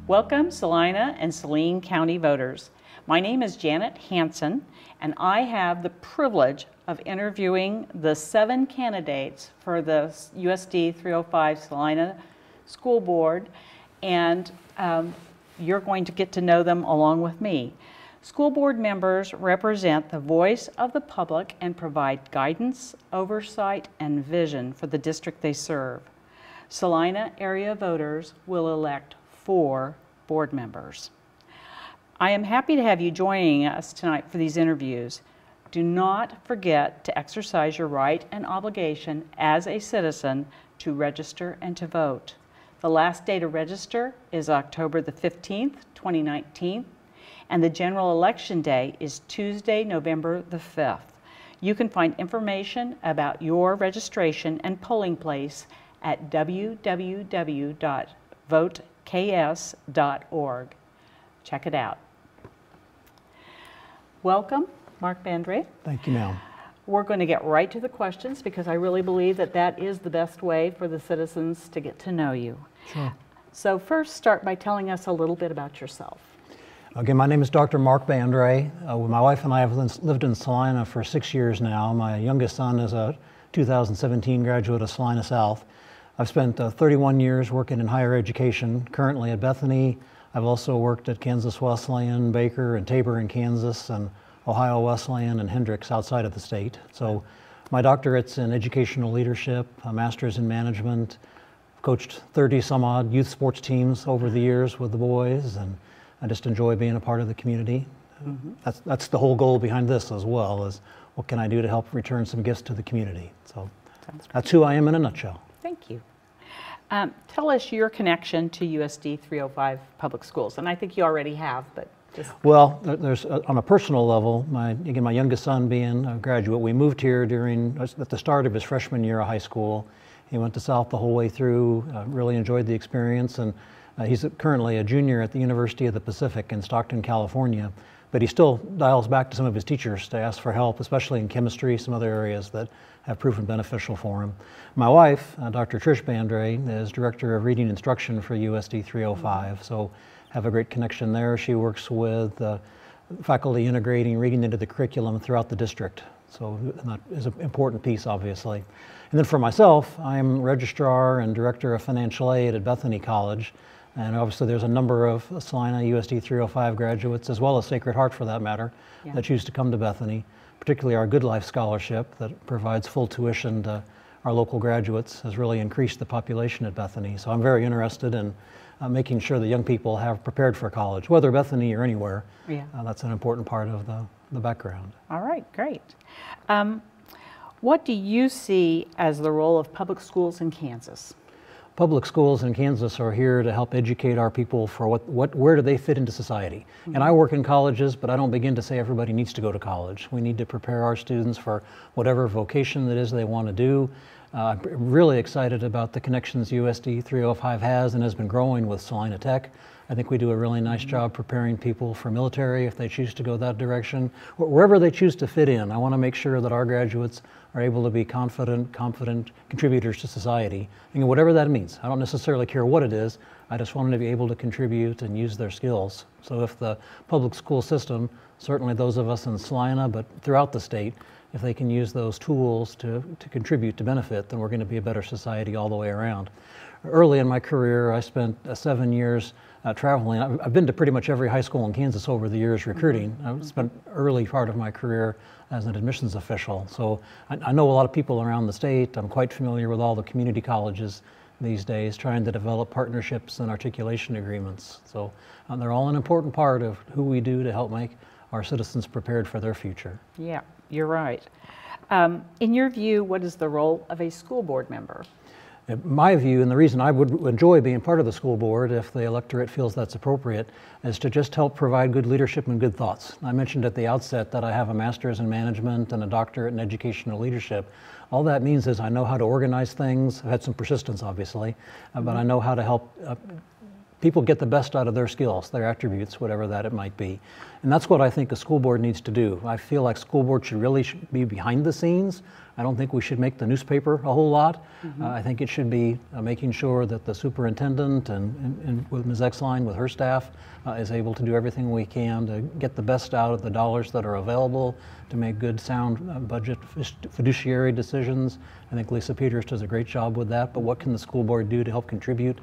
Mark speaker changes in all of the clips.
Speaker 1: Welcome, Salina and Saline County voters. My name is Janet Hanson, and I have the privilege of interviewing the 7 candidates for the USD 305 Salina School Board, and you're going to get to know them along with me. School board members represent the voice of the public and provide guidance, oversight, and vision for the district they serve. Salina area voters will elect 4 board members. I am happy to have you joining us tonight for these interviews. Do not forget to exercise your right and obligation as a citizen to register and to vote. The last day to register is October the 15th, 2019, and the general election day is Tuesday, November the 5th. You can find information about your registration and polling place at www.voteks.org. Check it out. Welcome, Mark BANDRE.
Speaker 2: Thank you, ma'am.
Speaker 1: We're going to get right to the questions because I really believe that that is the best way for the citizens to get to know you.
Speaker 2: Sure.
Speaker 1: So first, start by telling us a little bit about yourself.
Speaker 2: Again, my name is Dr. Mark BANDRE. My wife and I have lived in Salina for 6 years now. My youngest son is a 2017 graduate of Salina South. I've spent 31 years working in higher education, currently at Bethany. I've also worked at Kansas Wesleyan, Baker, and Tabor in Kansas, and Ohio Wesleyan and Hendrix outside of the state. So my doctorate's in educational leadership, a master's in management. I've coached 30 some odd youth sports teams over the years with the boys, and I just enjoy being a part of the community. That's the whole goal behind this as well, is what can I do to help return some gifts to the community. So that's who I am in a nutshell.
Speaker 1: Thank you. Tell us your connection to USD 305 public schools, and I think you already have, but just...
Speaker 2: Well, there's on a personal level, my youngest son being a graduate, we moved here at the start of his freshman year of high school. He went to South the whole way through, really enjoyed the experience, and he's currently a junior at the University of the Pacific in Stockton, California, but he still dials back to some of his teachers to ask for help, especially in chemistry, some other areas that have proven beneficial for him. My wife, Dr. Trish BANDRE, is Director of Reading Instruction for USD 305, so have a great connection there. She works with faculty integrating reading into the curriculum throughout the district, so that is an important piece, obviously. And then for myself, I'm Registrar and Director of Financial Aid at Bethany College, and obviously there's a number of Salina USD 305 graduates, as well as Sacred Heart for that matter, that choose to come to Bethany. Particularly our Good Life Scholarship that provides full tuition to our local graduates has really increased the population at Bethany. So I'm very interested in making sure that young people have prepared for college, whether Bethany or anywhere. That's an important part of the background.
Speaker 1: All right, great. What do you see as the role of public schools in Kansas?
Speaker 2: Public schools in Kansas are here to help educate our people for where do they fit into society. And I work in colleges, but I don't begin to say everybody needs to go to college. We need to prepare our students for whatever vocation it is they want to do. I'm really excited about the connections USD 305 has and has been growing with Salina Tech. I think we do a really nice job preparing people for military if they choose to go that direction. Wherever they choose to fit in, I want to make sure that our graduates are able to be confident contributors to society. And whatever that means. I don't necessarily care what it is, I just want them to be able to contribute and use their skills. So if the public school system, certainly those of us in Salina, but throughout the state, if they can use those tools to contribute to benefit, then we're going to be a better society all the way around. Early in my career, I spent 7 years traveling. I've been to pretty much every high school in Kansas over the years recruiting. I've spent early part of my career as an admissions official. So I know a lot of people around the state. I'm quite familiar with all the community colleges these days, trying to develop partnerships and articulation agreements. So they're all an important part of who we do to help make our citizens prepared for their future.
Speaker 1: Yeah, you're right. In your view, what is the role of a school board member?
Speaker 2: In my view, and the reason I would enjoy being part of the school board if the electorate feels that's appropriate, is to just help provide good leadership and good thoughts. I mentioned at the outset that I have a master's in management and a doctorate in educational leadership. All that means is I know how to organize things. I've had some persistence, obviously, but I know how to help people get the best out of their skills, their attributes, whatever that it might be. And that's what I think a school board needs to do. I feel like school board should really be behind the scenes. I don't think we should make the newspaper a whole lot. I think it should be making sure that the superintendent and with Ms. Exline, with her staff, is able to do everything we can to get the best out of the dollars that are available, to make good, sound budget fiduciary decisions. I think Lisa Peters does a great job with that, but what can the school board do to help contribute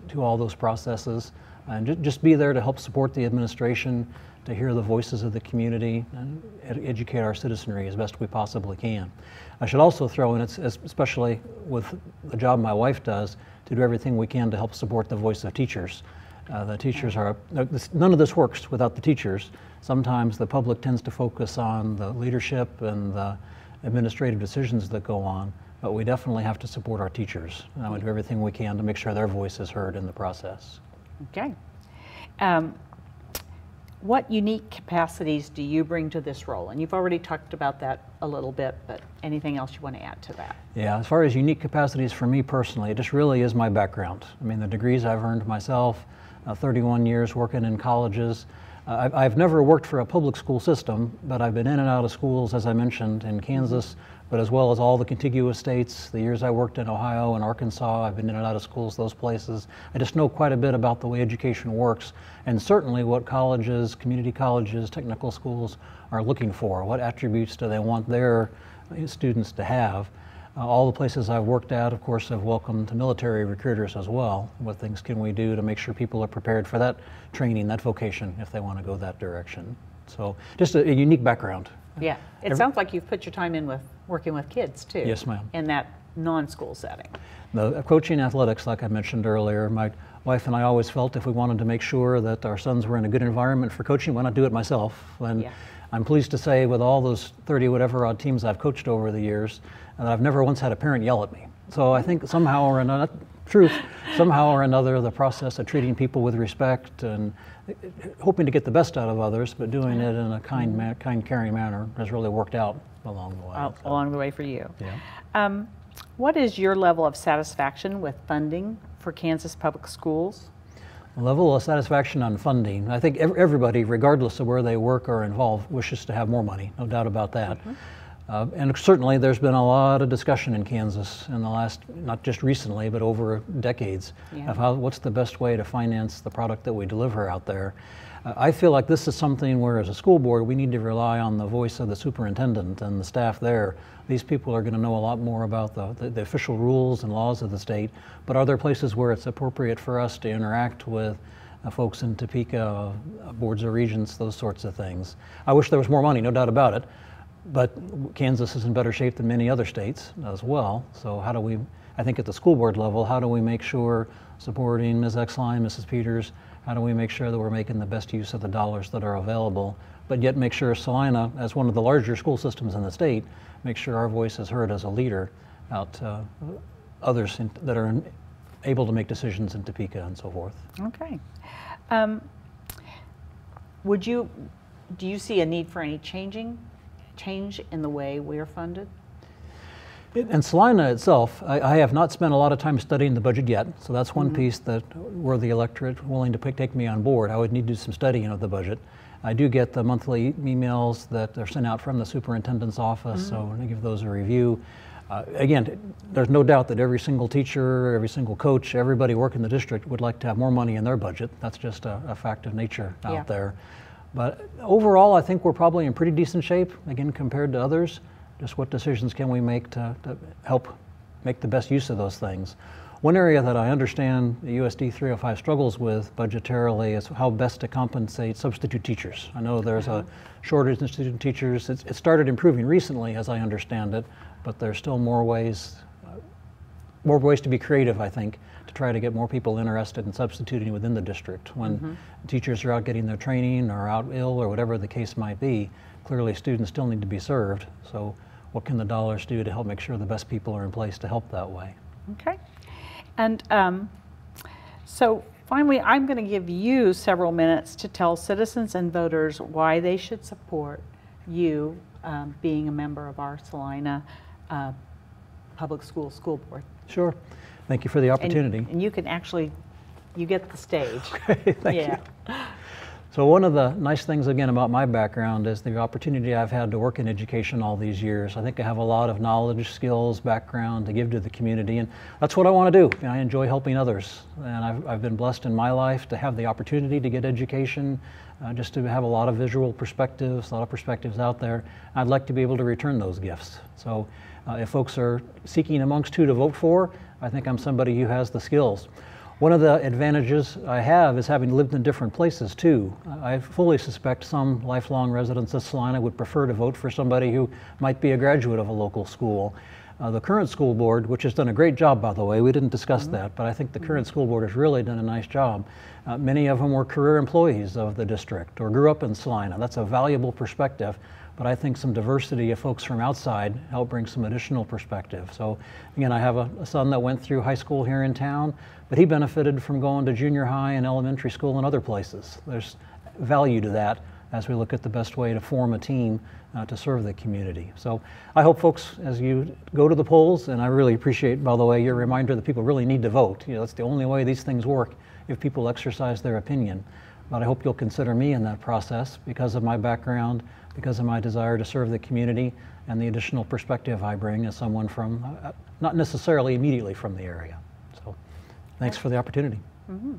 Speaker 2: to all those processes? And just be there to help support the administration, to hear the voices of the community, and educate our citizenry as best we possibly can. I should also throw in, especially with the job my wife does, to do everything we can to help support the voice of teachers. The teachers are, none of this works without the teachers. Sometimes the public tends to focus on the leadership and the administrative decisions that go on, but we definitely have to support our teachers. We do everything we can to make sure their voice is heard in the process.
Speaker 1: Okay. What unique capacities do you bring to this role? And you've already talked about that a little bit, but anything else you want to add to that?
Speaker 2: Yeah, as far as unique capacities for me personally, it just really is my background. I mean, the degrees I've earned myself, 31 years working in colleges. I've never worked for a public school system, but I've been in and out of schools, as I mentioned, in Kansas, but as well as all the contiguous states. The years I worked in Ohio and Arkansas, I've been in and out of schools, those places. I just know quite a bit about the way education works, and certainly what colleges, community colleges, technical schools are looking for. What attributes do they want their students to have? All the places I've worked at, of course, have welcomed military recruiters as well. What things can we do to make sure people are prepared for that training, that vocation, if they want to go that direction? So just a unique background.
Speaker 1: Yeah, it sounds like you've put your time in with working with kids too.
Speaker 2: Yes, ma'am.
Speaker 1: In that non-school setting.
Speaker 2: The coaching athletics, like I mentioned earlier, my wife and I always felt if we wanted to make sure that our sons were in a good environment for coaching, why not do it myself? And yeah. I'm pleased to say with all those 30 whatever odd teams I've coached over the years, I've never once had a parent yell at me. So I think somehow or another, somehow or another, the process of treating people with respect and hoping to get the best out of others, but doing it in a kind, caring manner has really worked out along the way.
Speaker 1: Along the way for you.
Speaker 2: Yeah.
Speaker 1: What is your level of satisfaction with funding for Kansas Public Schools?
Speaker 2: Level of satisfaction on funding. I think everybody, regardless of where they work or involved, wishes to have more money, no doubt about that. And certainly there's been a lot of discussion in Kansas in the last, not just recently, but over decades, of what's the best way to finance the product that we deliver out there. I feel like this is something where, as a school board, we need to rely on the voice of the superintendent and the staff there. These people are going to know a lot more about the official rules and laws of the state, but are there places where it's appropriate for us to interact with folks in Topeka, boards of regents, those sorts of things. I wish there was more money, no doubt about it, but Kansas is in better shape than many other states as well. So how do we, I think at the school board level, how do we make sure, supporting Ms. Exline, Mrs. Peters, how do we make sure that we're making the best use of the dollars that are available, but yet make sure Salina, as one of the larger school systems in the state, make sure our voice is heard as a leader out to others that are able to make decisions in Topeka and so forth. Okay.
Speaker 1: Do you see a need for any change in the way we're funded?
Speaker 2: In Salina itself, I have not spent a lot of time studying the budget yet, so that's one piece that were the electorate willing to take me on board, I would need to do some studying of the budget. I do get the monthly emails that are sent out from the superintendent's office, so I give those a review. Again, there's no doubt that every single teacher, every single coach, everybody working in the district would like to have more money in their budget. That's just a fact of nature out there. But overall, I think we're probably in pretty decent shape, again, compared to others. Just what decisions can we make to help make the best use of those things. One area that I understand the USD 305 struggles with budgetarily is how best to compensate substitute teachers. I know there's a shortage in student teachers. It started improving recently, as I understand it, but there's still more ways to be creative, I think, to try to get more people interested in substituting within the district. When teachers are out getting their training or out ill or whatever the case might be, clearly students still need to be served. So what can the dollars do to help make sure the best people are in place to help that way?
Speaker 1: Okay. And so finally, I'm going to give you several minutes to tell citizens and voters why they should support you being a member of our Salina Public School Board.
Speaker 2: Sure. Thank you for the opportunity.
Speaker 1: And you can actually You get the stage.
Speaker 2: Okay, thank you. So one of the nice things, again, about my background is the opportunity I've had to work in education all these years. I think I have a lot of knowledge, skills, background to give to the community, and that's what I want to do. And I enjoy helping others. And I've been blessed in my life to have the opportunity to get education, just to have a lot of visual perspectives, a lot of perspectives out there. I'd like to be able to return those gifts. So if folks are seeking amongst who to vote for, I think I'm somebody who has the skills. One of the advantages I have is having lived in different places too. I fully suspect some lifelong residents of Salina would prefer to vote for somebody who might be a graduate of a local school. The current school board, which has done a great job, by the way, we didn't discuss that, but I think the current school board has really done a nice job. Many of them were career employees of the district or grew up in Salina. That's a valuable perspective, but I think some diversity of folks from outside help bring some additional perspective. So again, I have a son that went through high school here in town, but he benefited from going to junior high and elementary school and other places. There's value to that as we look at the best way to form a team to serve the community. So I hope folks, as you go to the polls, and I really appreciate, by the way, your reminder that people really need to vote. You know, that's the only way these things work, if people exercise their opinion. But I hope you'll consider me in that process because of my background, because of my desire to serve the community, and the additional perspective I bring as someone from, not necessarily immediately from the area. So thanks for the opportunity.
Speaker 1: Mm-hmm.